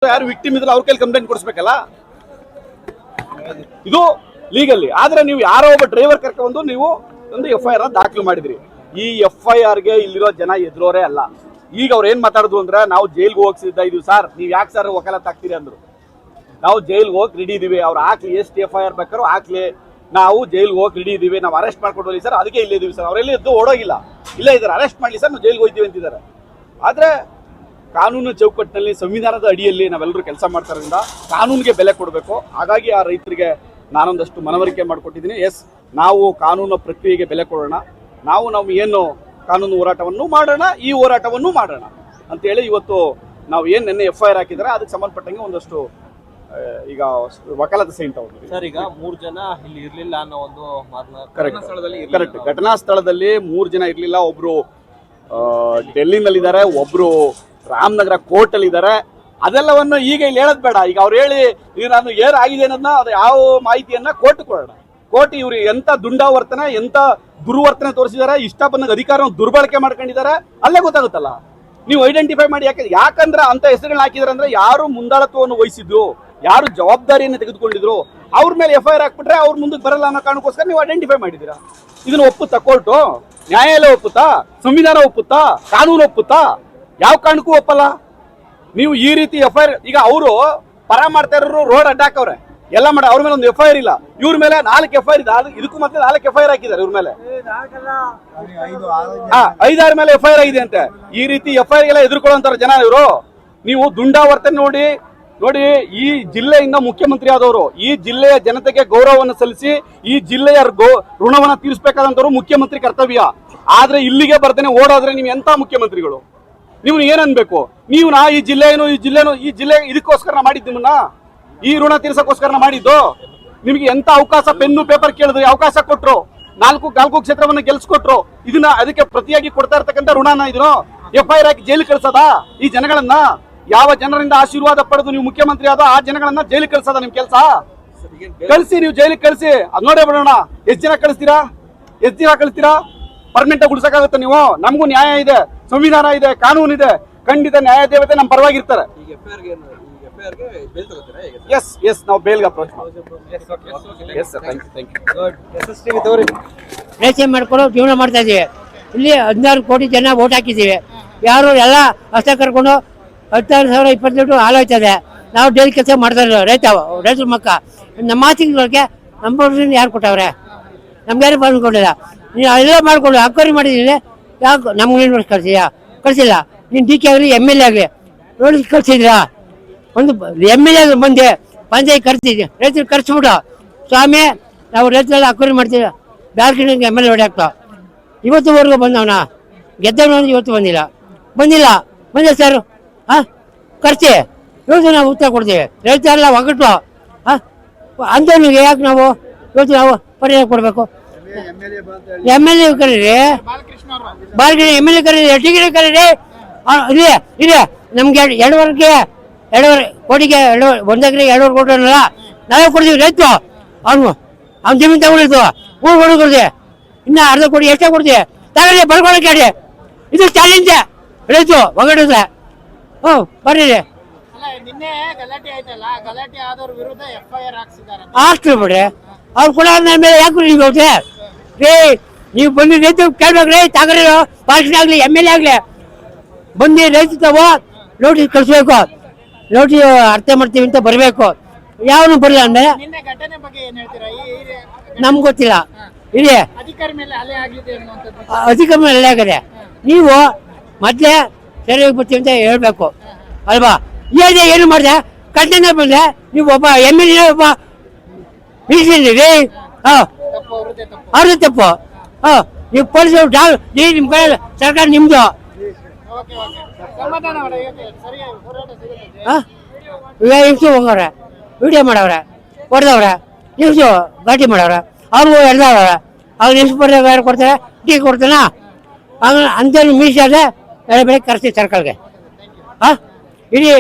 ಯಾರು ವಿಕ್ಟಿಮ್ ಇದ್ರೆ ಅವ್ರ ಕೈಲಿ ಕಂಪ್ಲೇಂಟ್ ಕೊಡಿಸ್ಬೇಕಲ್ಲ, ಇದು ಲೀಗಲ್ಲಿ. ಆದ್ರೆ ನೀವು ಯಾರೋ ಒಬ್ಬ ಡ್ರೈವರ್ ಕರ್ಕೊಂಡು ನೀವು ಒಂದು FIR ದಾಖಲು ಮಾಡಿದ್ರಿ. ಈ FIRಗೆ ಇಲ್ಲಿರೋ ಜನ ಎದುರೋರೇ ಅಲ್ಲ. ಈಗ ಅವ್ರು ಏನ್ ಮಾತಾಡಿದ್ರು ಅಂದ್ರೆ, ನಾವು ಜೈಲ್ಗೆ ಹೋಗಿ ಸಿದ್ಧ ಇದೀವಿ ಸರ್, ನೀವ್ ಯಾಕೆ ಸರ್ ವಕಾಲತ್ ಹಾಕ್ತೀರಿ ಅಂದ್ರು. ನಾವು ಜೈಲ್ಗೆ ಹೋಗಿ ರೆಡಿ ಇದೀವಿ, ಅವ್ರು ಹಾಕ್ಲಿ, ಎಷ್ಟು FIR ಬೇಕಾದ್ರೂ ಹಾಕ್ಲಿ, ನಾವು ಜೈಲ್ಗೆ ಹೋಗಿ ರೆಡಿ ಇದೀವಿ, ನಾವು ಅರೆಸ್ಟ್ ಮಾಡ್ಕೊಡ್ಲಿ ಸರ್, ಅದಕ್ಕೆ ಇಲ್ಲೇ ಇದೀವಿ ಸರ್. ಅವರೆಲ್ಲ ಎದ್ದು ಓಡೋಗಿಲ್ಲ, ಇಲ್ಲೇ ಇದ್ದಾರೆ, ಅರೆಸ್ಟ್ ಮಾಡ್ಲಿ ಸರ್, ನಾವು ಜೈಲ್ಗೆ ಹೋಗ್ತೀವಿ ಅಂತಿದ್ದಾರೆ. ಆದ್ರೆ ಕಾನೂನು ಚೌಕಟ್ಟಿನಲ್ಲಿ, ಸಂವಿಧಾನದ ಅಡಿಯಲ್ಲಿ ನಾವೆಲ್ಲರೂ ಕೆಲಸ ಮಾಡ್ತಾರಿಂದ ಕಾನೂನಿಗೆ ಬೆಲೆ ಕೊಡಬೇಕು. ಹಾಗಾಗಿ ಆ ರೈತರಿಗೆ ನಾನೊಂದಷ್ಟು ಮನವರಿಕೆ ಮಾಡಿಕೊಟ್ಟಿದ್ದೀನಿ. ನಾವು ಕಾನೂನು ಪ್ರಕ್ರಿಯೆಗೆ ಬೆಲೆ ಕೊಡೋಣ, ನಾವು ಏನು ಕಾನೂನು ಹೋರಾಟವನ್ನು ಮಾಡೋಣ, ಈ ಹೋರಾಟವನ್ನು ಮಾಡೋಣ ಅಂತೇಳಿ ಇವತ್ತು ನಾವು ಏನು ನೆನ್ನೆ FIR ಹಾಕಿದ್ದಾರೆ ಅದಕ್ಕೆ ಸಂಬಂಧಪಟ್ಟಂಗೆ ಒಂದಷ್ಟು ಈಗ ವಕಾಲತ್ ಸೈನ್ ತಗೊಂಡ್ವಿ ಸರ್. ಈಗ 3 ಜನ ಇಲ್ಲಿ ಇರ್ಲಿಲ್ಲ ಅನ್ನೋ ಒಂದು ಕರೆಕ್ಟ್. ಘಟನಾ ಸ್ಥಳದಲ್ಲಿ 3 ಜನ ಇರ್ಲಿಲ್ಲ. ಒಬ್ರು ಡೆಲ್ಲಿನಲ್ಲಿದ್ದಾರೆ, ಒಬ್ರು ರಾಮನಗರ ಕೋರ್ಟ್ ಅಲ್ಲಿ ಇದ್ದಾರೆ. ಅದೆಲ್ಲವನ್ನು ಈಗ ಇಲ್ಲಿ ಹೇಳೋದ್ ಬೇಡ. ಈಗ ಅವ್ರು ಹೇಳಿ ಈಗ ನಾನು ಏನಾಗಿದೆ ಅನ್ನೋದನ್ನ ಅದು ಯಾವ ಮಾಹಿತಿಯನ್ನ ಕೋರ್ಟ್ ಕೊಡೋಣ. ಕೋರ್ಟ್ ಇವ್ರು ಎಂತ ದುಂಡಾವರ್ತನೆ, ಎಂತ ದುರ್ವರ್ತನೆ ತೋರಿಸಿದ್ದಾರೆ, ಇಷ್ಟ ಬಂದಾಗ ಅಧಿಕಾರವನ್ನು ದುರ್ಬಳಕೆ ಮಾಡ್ಕೊಂಡಿದ್ದಾರೆ, ಅಲ್ಲೇ ಗೊತ್ತಾಗುತ್ತಲ್ಲ. ನೀವು ಐಡೆಂಟಿಫೈ ಮಾಡಿ. ಯಾಕಂದ್ರೆ ಅಂತ ಹೆಸರುಗಳನ್ನ ಹಾಕಿದಾರೆ ಅಂದ್ರೆ ಯಾರು ಮುಂದಾಳತ್ವವನ್ನು ವಹಿಸಿದ್ರು, ಯಾರು ಜವಾಬ್ದಾರಿಯನ್ನು ತೆಗೆದುಕೊಂಡಿದ್ರು, ಅವ್ರ ಮೇಲೆ FIR ಹಾಕ್ಬಿಟ್ರೆ ಅವ್ರ ಮುಂದಕ್ಕೆ ಬರಲ್ಲ ಅನ್ನೋ ಕಾರಣಕ್ಕೋಸ್ಕರ ನೀವು ಐಡೆಂಟಿಫೈ ಮಾಡಿದ್ದೀರಾ. ಇದನ್ನ ಒಪ್ಪುತ್ತಾ ಕೋರ್ಟು? ನ್ಯಾಯಾಲಯ ಒಪ್ಪುತ್ತಾ? ಸಂವಿಧಾನ ಒಪ್ಪುತ್ತಾ? ಕಾನೂನು ಒಪ್ಪುತ್ತಾ? ಯಾವ ಕಾರಣಕ್ಕೂ ಒಪ್ಪಲ್ಲ. ನೀವು ಈ ರೀತಿ FIR, ಈಗ ಅವರು ಪರ ಮಾಡ್ತಾ ಇರೋರು ರೋಡ್ ಅಡ್ಡಾಕವ್ರೆ, ಎಲ್ಲ ಮಾಡ, ಅವ್ರ ಮೇಲೆ ಒಂದು FIR ಇಲ್ಲ, ಇವ್ರ ಮೇಲೆ 4 FIR ಇದೆ. ಇದಕ್ಕೂ ಮತ್ತೆ 4 FIR ಹಾಕಿದ್ದಾರೆ ಇವ್ರ ಮೇಲೆ. 5-6 ಮೇಲೆ FIR ಆಗಿದೆ ಅಂತೆ. ಈ ರೀತಿ FIR ಗೆಲ್ಲ ಎದುರ್ಕೊಳ್ಳುವಂತ ಜನ ಇವರು. ನೀವು ದುಂಡಾವರ್ತನೆ ನೋಡಿ, ಈ ಜಿಲ್ಲೆಯಿಂದ ಮುಖ್ಯಮಂತ್ರಿ ಆದವರು, ಈ ಜಿಲ್ಲೆಯ ಜನತೆಗೆ ಗೌರವವನ್ನು ಸಲ್ಲಿಸಿ ಈ ಜಿಲ್ಲೆಯ ಋಣವನ್ನು ತೀರಿಸಬೇಕಾದಂತವ್ರು ಮುಖ್ಯಮಂತ್ರಿ ಕರ್ತವ್ಯ. ಆದ್ರೆ ಇಲ್ಲಿಗೆ ಬರ್ದೇನೆ ಓಡೋದ್ರೆ ನೀವು ಎಂತ ಮುಖ್ಯಮಂತ್ರಿಗಳು? ನೀವು ಏನ್ ಅನ್ಬೇಕು? ನೀವು ಈ ಜಿಲ್ಲೆ ಇದಕ್ಕೋಸ್ಕರ ಮಾಡಿದ್ದು, ನಿಮ್ಮನ್ನ ಈ ಋಣ ತೀರ್ಸಕ್ಕೋಸ್ಕರ ಮಾಡಿದ್ದು. ನಿಮಗೆ ಎಂತ ಅವಕಾಶ, ಪೆನ್ನು ಪೇಪರ್ ಕೇಳಿದ್ರಿ, ಅವಕಾಶ ಕೊಟ್ರು, 4 ಕ್ಷೇತ್ರವನ್ನು ಗೆಲ್ಸ್ಕೊಟ್ರು. ಇದನ್ನ ಅದಕ್ಕೆ ಪ್ರತಿಯಾಗಿ ಕೊಡ್ತಾ ಇರ್ತಕ್ಕಂಥ ಋಣನ ಇದನ್ನು FIR ಹಾಕಿ ಜೈಲಿಗೆ ಕಳ್ಸದ? ಈ ಜನಗಳನ್ನ ಯಾವ ಜನರಿಂದ ಆಶೀರ್ವಾದ ಪಡೆದು ನೀವು ಮುಖ್ಯಮಂತ್ರಿ ಆದ ಆ ಜನಗಳನ್ನ ಜೈಲಿಗೆ ಕಳ್ಸದ ನಿಮ್ ಕೆಲಸ? ಕಳಿಸಿ, ನೀವು ಜೈಲಿಗೆ ಕಳಿಸಿ, ಅದ್ ನೋಡೇ ಬಿಡೋಣ. ಎಷ್ಟು ಜನ ಕಳಿಸ್ತೀರಾ? ಪರ್ಮನೆಂಟ್ ಆಗಿ ಉಳಿಸಕ್ಕಾಗುತ್ತೆ ನೀವು? ನಮಗೂ ನ್ಯಾಯ ಇದೆ, ಸಂವಿಧಾನ ಇದೆ, ಕಾನೂನು ಇದೆ. ಖಂಡಿತ ನ್ಯಾಯ ದೇವತೆ ನಮ್ಮ ಪರವಾಗಿರ್ತಾರೆ. ನಾವು ಬೇಲ್ಗೆ ಅಪ್ರೋಚ್ ಮಾಡ್ಕೊಂಡು ಜೀವನ ಮಾಡ್ತಾ ಇದೀವಿ. ಇಲ್ಲಿ 16 ಕೋಟಿ ಜನ ವೋಟ್ ಹಾಕಿದ್ದೀವಿ. ಯಾರು ಎಲ್ಲ ಹಸ್ತ ಕರ್ಕೊಂಡು 16,020 ಹಾಳಾಯ್ತದೆ. ನಾವು ಡೈಲಿ ಕೆಲಸ ಮಾಡ್ತಾ ಇರೋ ರೈತರ ಮಕ್ಕ. ನಮ್ಮ ಮಾತಿಗೆ ನಮ್ಮ ಯಾರು ಕೊಟ್ಟವ್ರೆ? ನಮ್ಗೆ ಯಾರು ಬಂದ್ಕೊಂಡಿಲ್ಲ. ನೀನು ಎಲ್ಲ ಮಾಡ್ಕೊಂಡು ಅಕ್ವರಿ ಮಾಡಿದ್ದೀನಿ, ಯಾಕೆ ನಮ್ಗೆ ಏನು ಕಳಿಸಿಲ್ಲ? ನೀನು DK ಆಗಲಿ MLA ಆಗಲಿ ನೋಡಿ ಕಳಿಸಿದ್ರಾ? ಒಂದು MLA ಬಂದೆ ಪಂಚಾಯತ್ ಕರ್ತಿದ್ದೆ, ರೈತರು ಕರ್ಸ್ಬಿಟ್ಟು ಸ್ವಾಮಿ ನಾವು ರೈತರೆಲ್ಲ ಅಕ್ವರಿ ಮಾಡ್ತೀವಿ, ಬ್ಯಾಲ್ಕನಿ MLA ಹೊಡೆ ಆಗ್ತಾವ. ಇವತ್ತುವರೆಗೂ ಬಂದವನ ಗೆದ್ದವನ ಇವತ್ತು ಬಂದಿಲ್ಲ ಸರ್. ಖರ್ಚಿ ಇವತ್ತು ನಾವು ಉತ್ತರ ಕೊಡ್ತೀವಿ. ರೈತರೆಲ್ಲ ಒಗ್ಗಟ್ಟು ಅಂಥವ್ನಿಗೆ ಯಾಕೆ ನಾವು ಇವತ್ತು ನಾವು ಪರಿಹಾರ ಕೊಡಬೇಕು? MLA ಕರೀರಿ, ಬಾಲ್ಕನಿ MLA ಕರೀರಿ, ಟಿಕೆಟ್ ಕರೀರಿ. ಇದೆ ನಮ್ಗೆ 2 ಕೋಟಿಗೆ 1 ಎಕರೆಗೆ 2 ಕೋಟಿ ಅನ್ನಲ್ಲ, ನಾವೇ ಕೊಡ್ತೀವಿ. ರೈತರು ಅವ್ನು ಜಮೀನು ತಗೊಂಡಿರ್ತು, ಊರು ಕೊಡ್ತೀವಿ. ಇನ್ನು ಅರ್ಧ ಕೋಟಿ ಎಷ್ಟೇ ಕೊಡ್ತೀವಿ, ತಗೊಳ್ಳಿ, ಬರ್ಕೊಳಕ್ಕೆ. ಇದು ಚಾಲೆಂಜ್ ರೈತರು ಒಗ್ಗಟ್ಟಿದ್ರೆ. ಬರ್ರಿ, ಆಗ್ತೀವಿ ಬಿಡ್ರಿ. ಅವ್ರು ಕೂಡ ನನ್ನ ಮೇಲೆ ಯಾಕೆ ನೀವು ಹೋಗ್ತೆ ರೇ? ನೀವು ಬಂದು ರೈತ ಕೇಳ್ಬೇಕ್ರಿ, ತಗರಿ ಪಾರ್ಟಿ ಆಗ್ಲಿ MLA ಆಗ್ಲಿ ಬಂದು ರೈತ ತಾವು ನೋಟಿಸ್ ಕಳಿಸ್ಬೇಕು, ನೋಟಿಸ್ ಅರ್ಥ ಮಾಡ್ತೀವಿ ಅಂತ ಬರಬೇಕು. ಯಾವನು ಬರಲ್ಲ ಅಂದ್ರೆ ನಮ್ಗೆ ಗೊತ್ತಿಲ್ಲ. ಇದೆ ಅಧಿಕಾರಿ ಮೇಲೆ ಹಲ್ಲೆ ಆಗಿದೆ. ನೀವು ಮೊದಲೇ ಸರಿಯಾಗಿ ಬರ್ತೀವಿ ಅಂತ ಹೇಳ್ಬೇಕು ಅಲ್ವಾ? ಏನು ಮಾಡಿದೆ ಕಂಟೈನರ್ ಬಂದ್ರೆ ನೀವು ಒಬ್ಬ MLA ಒಬ್ಬ ನಿಲ್ಸಿದ್ರಿ, ಅವ್ರದ್ದು ತಪ್ಪು. ನೀವು ಪೊಲೀಸರು ನಿಮ್ಮ ಕಡೆ ಸರ್ಕಾರ ನಿಮ್ದು. ಇಷ್ಟು ಹೋಗವ್ರೆ, ವಿಡಿಯೋ ಮಾಡವ್ರೆ, ಹೊಡೆದವ್ರೆ, ನಿಲ್ಸು ಘಾಟಿ ಮಾಡವ್ರೆ, ಅವ್ರಿಗೂ ಎಳ್ದವ್ರೆ. ಅವ್ರು ನಿಲ್ಸು ಯಾರು ಕೊಡ್ತಾರೆ? ಟೀ ಕೊಡ್ತಾನ? ಅಂಥವ್ರು ಮೀಸಾದ್ರೆ ಬೆಳಗ್ಗೆ ಕರೆಸ್ತೀವಿ ಸರ್ಕಲ್ಗೆ. ಇಡೀ